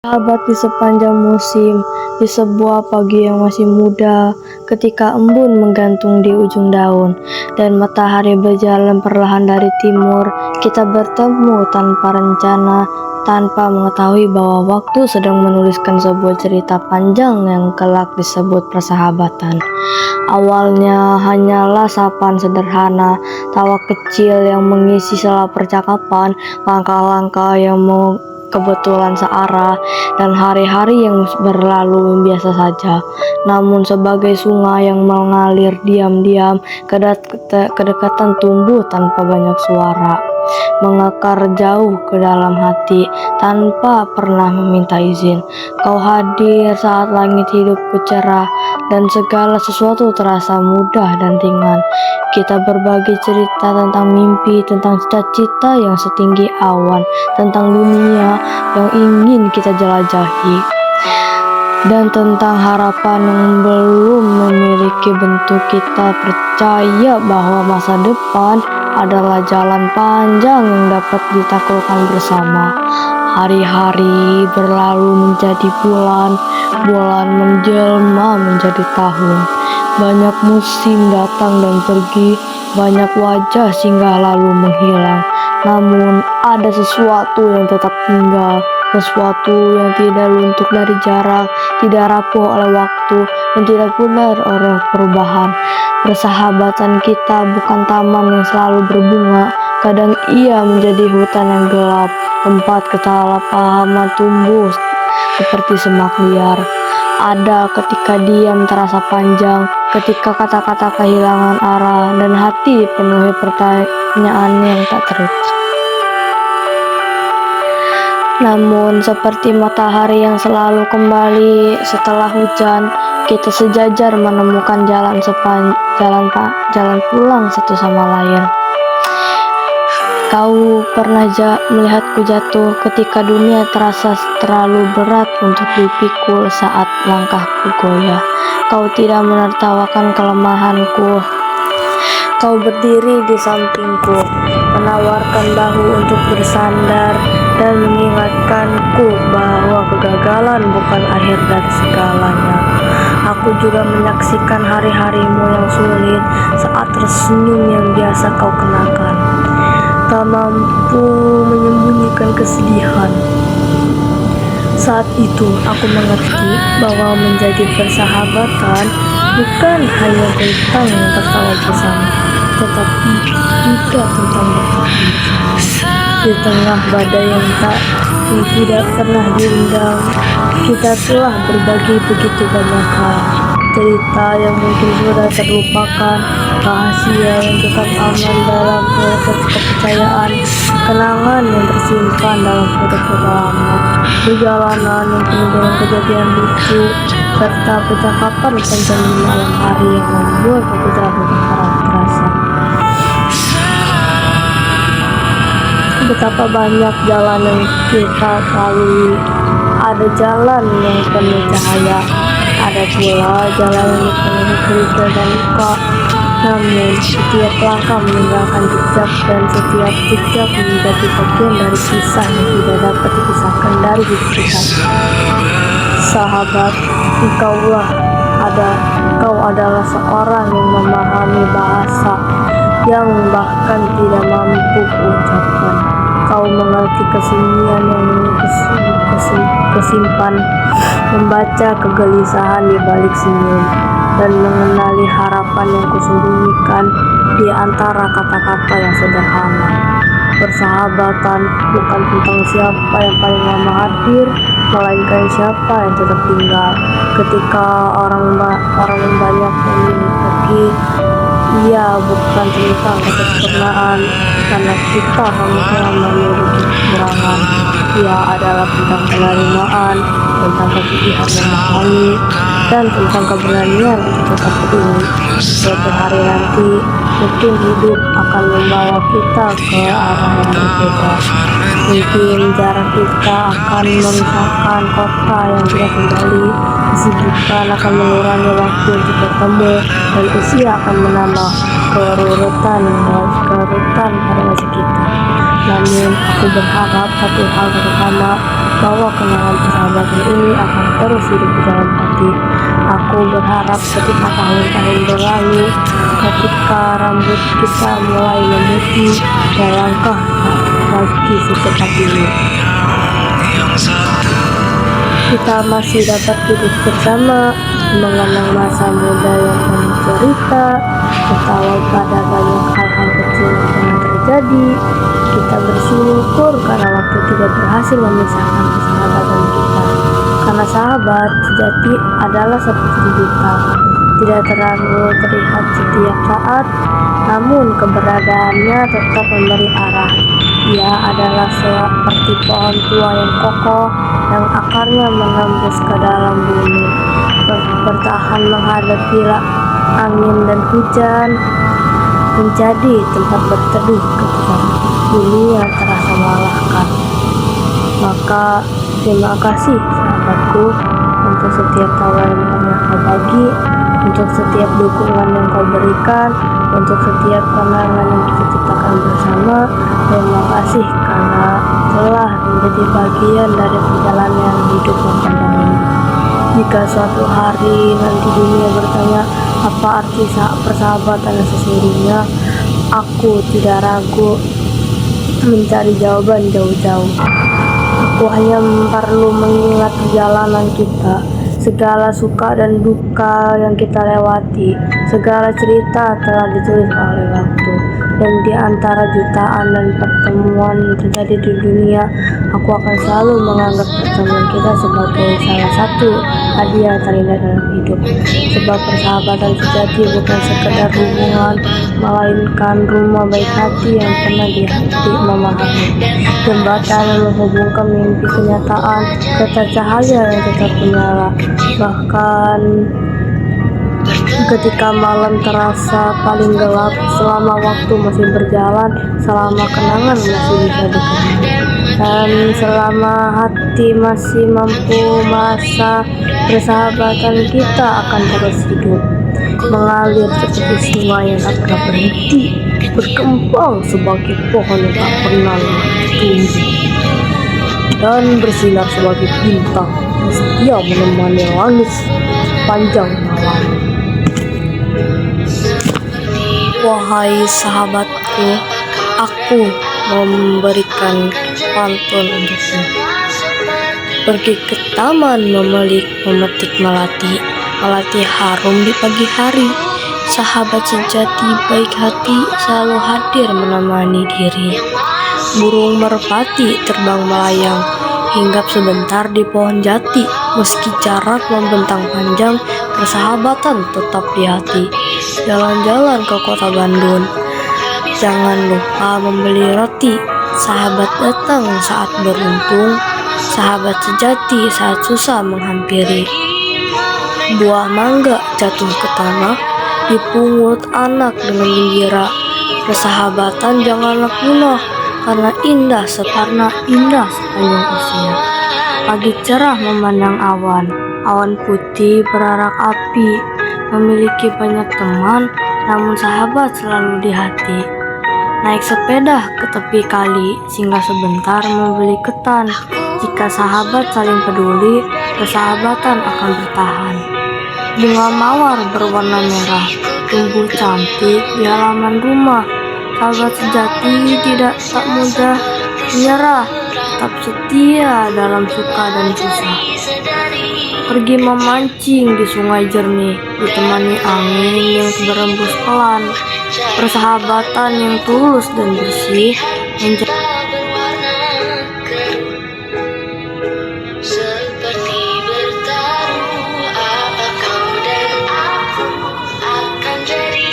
Sahabat di sepanjang musim, di sebuah pagi yang masih muda, ketika embun menggantung di ujung daun, dan matahari berjalan perlahan dari timur, kita bertemu tanpa rencana, tanpa mengetahui bahwa waktu sedang menuliskan sebuah cerita panjang yang kelak disebut persahabatan. Awalnya hanyalah sapaan sederhana, tawa kecil yang mengisi sela percakapan, langkah-langkah yang kebetulan searah, dan hari-hari yang berlalu biasa saja. Namun sebagai sungai yang mengalir diam-diam, kedekatan tumbuh tanpa banyak suara, mengakar jauh ke dalam hati tanpa pernah meminta izin. Kau hadir saat langit hidupku cerah dan segala sesuatu terasa mudah dan ringan. Kita berbagi cerita tentang mimpi, tentang cita-cita yang setinggi awan, tentang dunia yang ingin kita jelajahi, dan tentang harapan yang belum memiliki bentuk. Kita percaya bahwa masa depan adalah jalan panjang yang dapat ditaklukkan bersama. Hari-hari berlalu menjadi bulan, bulan menjelma menjadi tahun. Banyak musim datang dan pergi, banyak wajah singgah lalu menghilang. Namun ada sesuatu yang tetap tinggal, sesuatu yang tidak luntur dari jarak, tidak rapuh oleh waktu, dan tidak pudar oleh perubahan. Persahabatan kita bukan taman yang selalu berbunga, kadang ia menjadi hutan yang gelap, tempat kesalahpahaman tumbuh seperti semak liar. Ada ketika diam terasa panjang, ketika kata-kata kehilangan arah, dan hati penuhi pertanyaan yang tak terucap. Namun seperti matahari yang selalu kembali setelah hujan, kita sejajar menemukan jalan pulang satu sama lain. Kau pernah melihatku jatuh ketika dunia terasa terlalu berat untuk dipikul saat langkahku goyah. Kau tidak menertawakan kelemahanku. Kau berdiri di sampingku, menawarkan bahu untuk bersandar, dan mengingatkanku bahwa kegagalan bukan akhir dari segalanya. Aku juga menyaksikan hari-harimu yang sulit saat tersenyum yang biasa kau kenakan tak mampu menyembunyikan kesedihan. Saat itu aku mengerti bahwa menjadi persahabatan bukan hanya tentang tertawa bersama, tetapi juga tentang bertahan di tengah badai yang tidak pernah diundang. Kita telah berbagi begitu banyak hal, cerita yang mungkin sudah terlupakan, rahasia yang tetap aman dalam kepercayaan, kenangan yang tersimpan dalam foto-foto lama, perjalanan yang penuh dengan kejadian lucu, serta percakapan panjang di malam hari yang membuat aku tak terasa. Betapa banyak jalan yang kita lalui. Ada jalan yang penuh cahaya, ada pula jalan yang dipenuhi kerikil dan luka. Namun setiap langkah meninggalkan jejak, dan setiap jejak menjadi bagian dari kisah yang tidak dapat dipisahkan dari hidup kita. Sahabat, kau adalah seorang yang memahami bahasa yang bahkan tidak mampu kuucapkan. Kau mengerti kesunyian yang kesimpan, membaca kegelisahan di balik senyum, dan mengenali harapan yang kusembunyikan di antara kata-kata yang sederhana. Persahabatan bukan tentang siapa yang paling lama hadir, melainkan siapa yang tetap tinggal. Ketika orang banyak memilih pergi, ia bukan tentang kesempurnaan, karena kita sama-sama memiliki kekurangan. Ia adalah tentang penerimaan, tentang kegigihan memahami, dan tentang keberanian untuk tetap peduli. Suatu hari nanti, mungkin hidup akan membawa kita ke arah yang berbeda. Mungkin jarak kita akan memisahkan kota yang tidak kembali, kesibukan akan mengurangi waktu untuk bertemu, dan usia akan menambah adalah kerurutan pada masa kita. Namun aku berharap satu hal terutama, bahwa kenangan persahabatan ini akan terus hidup di dalam hati. Aku berharap ketika tahun-tahun berlalu, ketika rambut kita mulai memutih dan langkah lagi secepat ini, kita masih dapat duduk bersama, mengenang masa muda yang penuh cerita, tertawa pada banyak hal-hal kecil yang pernah terjadi. Kita bersyukur karena waktu tidak berhasil memisahkan persahabatan kita. Karena sahabat sejati adalah seperti bintang, tidak terlalu terlihat setiap saat, namun keberadaannya tetap memberi arah. Ia adalah seperti pohon tua yang kokoh, yang akarnya menembus ke dalam bumi, bertahan menghadapi angin dan hujan, menjadi tempat berteduh ketika dunia terasa melelahkan. Maka terima kasih sahabatku untuk setiap tawa yang pernah kau bagi, untuk setiap dukungan yang kau berikan, untuk setiap kenangan yang kita ciptakan bersama. Terima kasih karena telah menjadi bagian dari perjalanan hidup yang panjang ini. Jika suatu hari nanti dunia bertanya apa arti persahabatan yang sesungguhnya, aku tidak ragu mencari jawaban jauh-jauh. Aku hanya perlu mengingat perjalanan kita, segala suka dan duka yang kita lewati, segala cerita telah ditulis oleh waktu. Dan di antara jutaan dan pertemuan yang terjadi di dunia, aku akan selalu menganggap pertemuan kita sebagai salah satu hadiah terindah dalam hidup. Sebab persahabatan sejati bukan sekedar hubungan, melainkan rumah baik hati yang pernah di hati memahami, jembatan yang menghubungkan mimpi kenyataan, kata cahaya yang tetap menyala. Bahkan ketika malam terasa paling gelap, selama waktu masih berjalan, selama kenangan masih bisa dikenal, dan selama hati masih mampu merasa, persahabatan kita akan terus hidup, mengalir seperti sungai yang tak pernah berhenti, berkembang sebagai pohon yang tak pernah tumbuh, dan bersinar sebagai bintang yang setia menemani langit panjang malam. Wahai sahabatku, aku mau memberikan pantun untukmu. Pergi ke taman memetik melati harum di pagi hari. Sahabat sejati baik hati selalu hadir menemani diri. Burung merpati terbang melayang, hinggap sebentar di pohon jati. Meski jarak membentang panjang, persahabatan tetap di hati. Jalan-jalan ke kota Bandung, jangan lupa membeli roti. Sahabat datang saat beruntung, sahabat sejati saat susah menghampiri. Buah mangga jatuh ke tanah, dipungut anak dengan gembira. Persahabatan janganlah punah, karena indah sepanjang usia. Pagi cerah memandang awan putih berarak api. Memiliki banyak teman, namun sahabat selalu di hati. Naik sepeda ke tepi kali, singgah sebentar membeli ketan. Jika sahabat saling peduli, persahabatan akan bertahan. Bunga mawar berwarna merah, tumbuh cantik di halaman rumah. Sahabat sejati tak mudah menyerah, tetap setia dalam suka dan susah. Pergi memancing di sungai jernih, ditemani angin yang berembus pelan. Persahabatan yang tulus dan bersih menjadi seperti bertaruh, apa kau dan aku akan jadi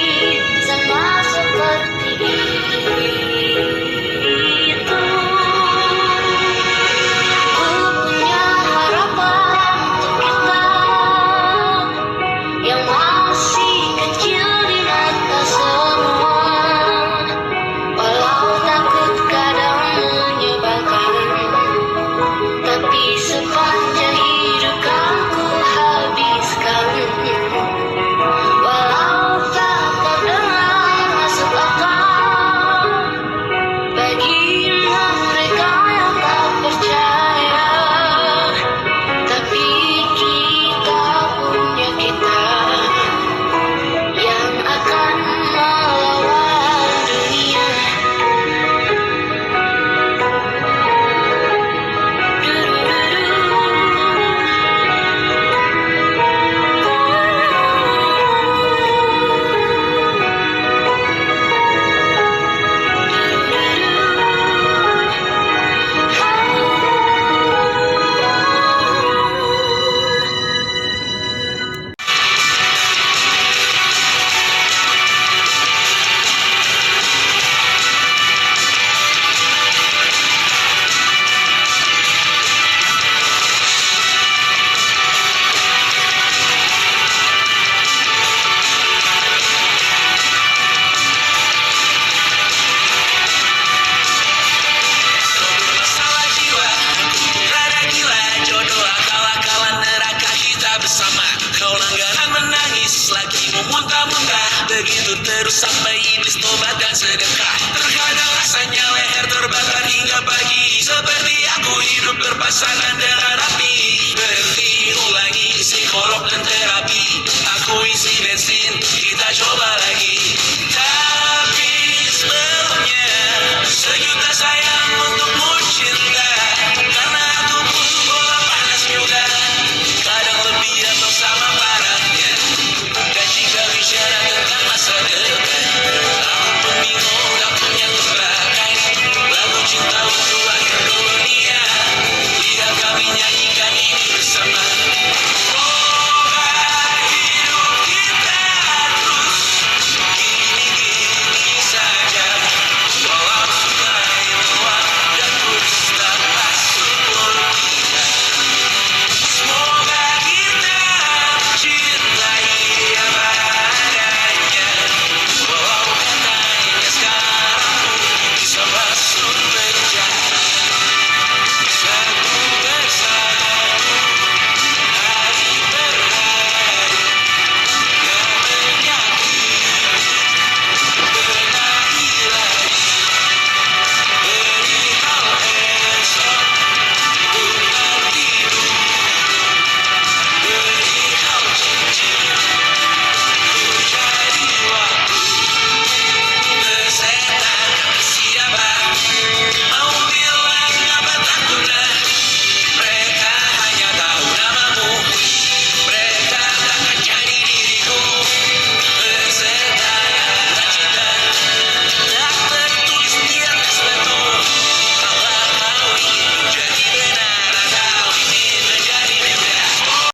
sama seperti itu. Ku punya harapan untuk kita yang masih kecil di mata semua, walau takut kadang Begitu terus sampai iblis tobat dan segala